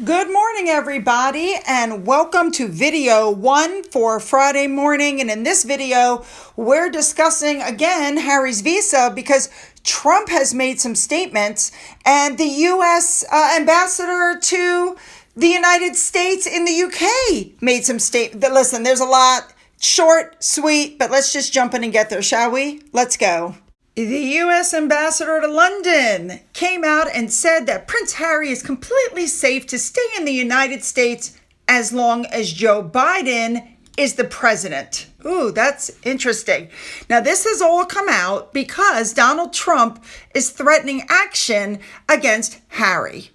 Good morning, everybody, and welcome to video 1 for Friday morning. And in this video, we're discussing again Harry's visa because Trump has made some statements, and the U.S. ambassador to the United States in the UK made some statements. Listen, there's a lot, short, sweet, but let's just jump in and get there, shall we? Let's go. The U.S. ambassador to London came out and said that Prince Harry is completely safe to stay in the United States as long as Joe Biden is the president. Ooh, that's interesting. Now, this has all come out because Donald Trump is threatening action against Harry.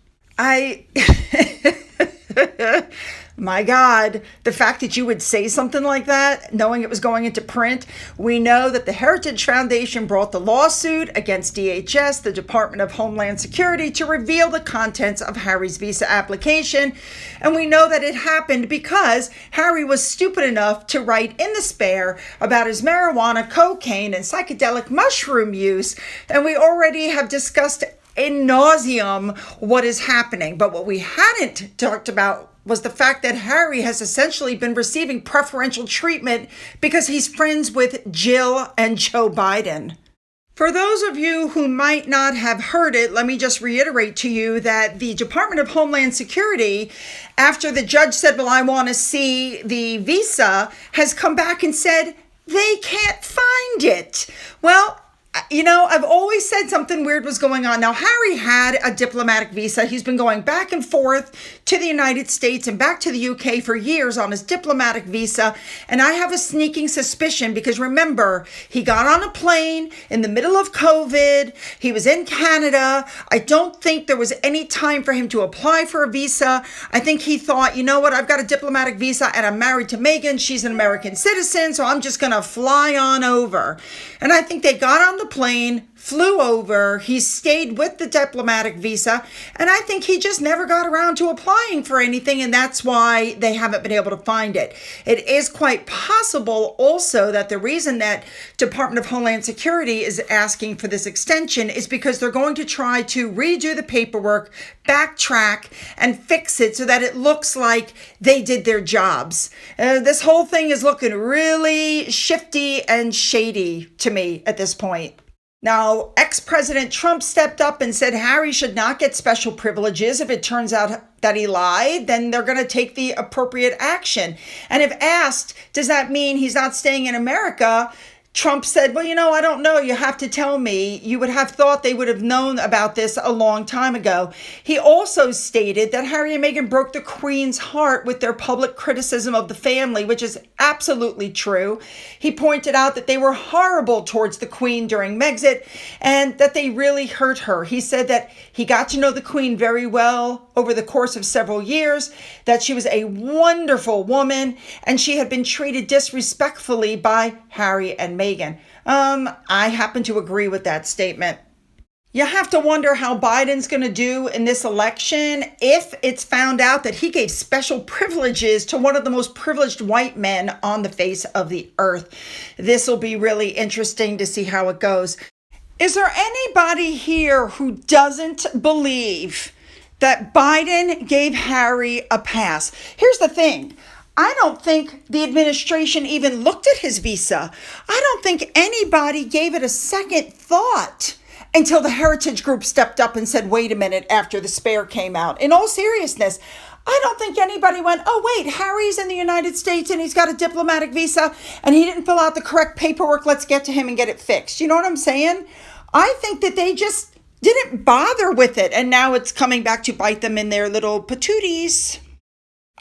My God, the fact that you would say something like that, knowing it was going into print. We know that the Heritage Foundation brought the lawsuit against DHS, the Department of Homeland Security, to reveal the contents of Harry's visa application. And we know that it happened because Harry was stupid enough to write in the spare about his marijuana, cocaine, and psychedelic mushroom use. And we already have discussed in nauseum what is happening. But what we hadn't talked about was the fact that Harry has essentially been receiving preferential treatment because he's friends with Jill and Joe Biden. For those of you who might not have heard it, let me just reiterate to you that the Department of Homeland Security, after the judge said, well, I want to see the visa, has come back and said they can't find it. Well, you know, I've always said something weird was going on. Now, Harry had a diplomatic visa. He's been going back and forth to the United States and back to the UK for years on his diplomatic visa. And I have a sneaking suspicion because remember, he got on a plane in the middle of COVID. He was in Canada. I don't think there was any time for him to apply for a visa. I think he thought, you know what, I've got a diplomatic visa and I'm married to Meghan. She's an American citizen, so I'm just going to fly on over. And I think they got on the plane, flew over, he stayed with the diplomatic visa, and I think he just never got around to applying for anything, and that's why they haven't been able to find it. It is quite possible also that the reason that Department of Homeland Security is asking for this extension is because they're going to try to redo the paperwork, backtrack, and fix it so that it looks like they did their jobs. This whole thing is looking really shifty and shady to me at this point. Now, ex-President Trump stepped up and said Harry should not get special privileges. If it turns out that he lied, then they're going to take the appropriate action. And if asked, does that mean he's not staying in America? Trump said, well, you know, I don't know. You have to tell me. You would have thought they would have known about this a long time ago. He also stated that Harry and Meghan broke the Queen's heart with their public criticism of the family, which is absolutely true. He pointed out that they were horrible towards the Queen during Megxit and that they really hurt her. He said that he got to know the Queen very well over the course of several years, that she was a wonderful woman and she had been treated disrespectfully by Harry and Meghan. I happen to agree with that statement. You have to wonder how Biden's going to do in this election if it's found out that he gave special privileges to one of the most privileged white men on the face of the earth. This will be really interesting to see how it goes. Is there anybody here who doesn't believe that Biden gave Harry a pass? Here's the thing. I don't think the administration even looked at his visa. I don't think anybody gave it a second thought until the Heritage Group stepped up and said, wait a minute, after the spare came out. In all seriousness, I don't think anybody went, oh, wait, Harry's in the United States and he's got a diplomatic visa and he didn't fill out the correct paperwork. Let's get to him and get it fixed. You know what I'm saying? I think that they just didn't bother with it. And now it's coming back to bite them in their little patooties.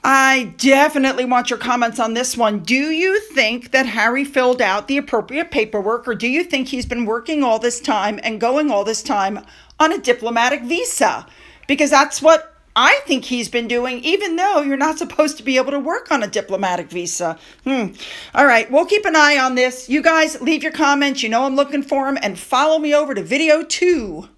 I definitely want your comments on this one. Do you think that Harry filled out the appropriate paperwork, or do you think he's been working all this time and going all this time on a diplomatic visa? Because that's what I think he's been doing, even though you're not supposed to be able to work on a diplomatic visa. All right, we'll keep an eye on this. You guys leave your comments. You know I'm looking for them. And follow me over to video 2.